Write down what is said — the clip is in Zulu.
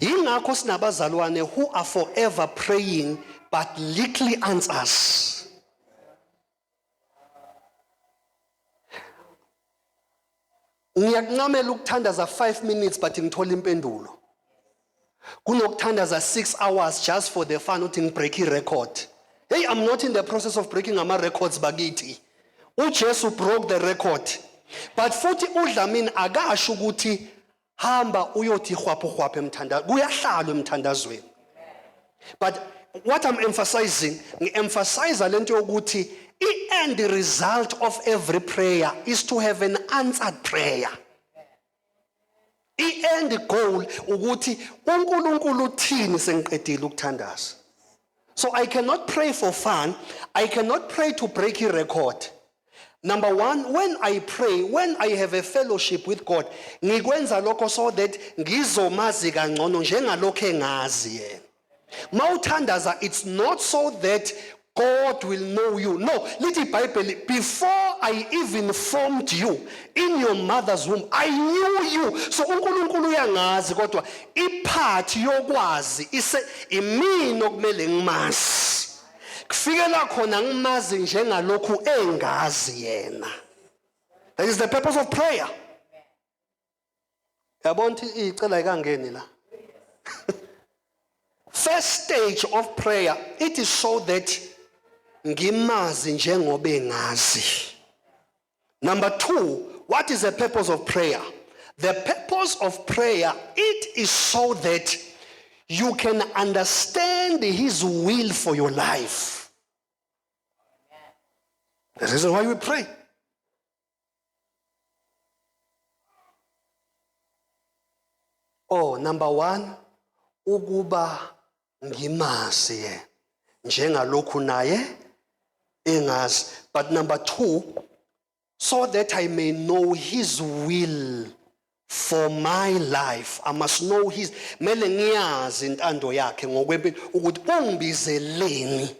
Yingakho sinabazalwane who are forever praying but little answers. Ngiyakunqamela ukuthandaza 5 minutes but ngithola impendulo. Kunokuthandaza 6 hours just for the fun uthi ngibreak record. Hey, I'm not in the process of breaking ama records bakithi. uJesu broke the record. But futhi uDlamini akasho ukuthi hamba uyothi hwapho emthandazweni. Kuyahlalwa emthandazweni. But what I'm emphasizing, ngi-emphasize lento yokuthi the end result of every prayer is to have an answered prayer. The end goal ukuthi uNkulunkulu uthini sengiqedile ukuthandaza. So I cannot pray for fun. I cannot pray to break a record. Number one, when I pray, when I have a fellowship with God, ngikwenza lokho so that ngizomazi kangcono njengalokho engazi yena. Mawuthandaza, it's not so that God will know you. No, lithi iBhayibheli, before I even formed you in your mother's womb, I knew you. So uNkulunkulu uyangazi kodwa ipart yokwazi ise imini okumele ngimazi. Kufikela khona ngimazi njengalokhu engazi yena. That is the purpose of prayer. Yabona ukuthi icela ikangeni la. First stage of prayer, it is so that ngimazi njengoba engazi. Number 2, what is the purpose of prayer? The purpose of prayer, it is so that you can understand his will for your life. That's the reason why we pray. Oh, number 1, ukuba ngimazi yena njengalokhu naye engazi. But number 2, so that I may know his will for my life. I must know his, mele ngiyazi intando yakhe ngokwempilo ukuthi ungibizeleni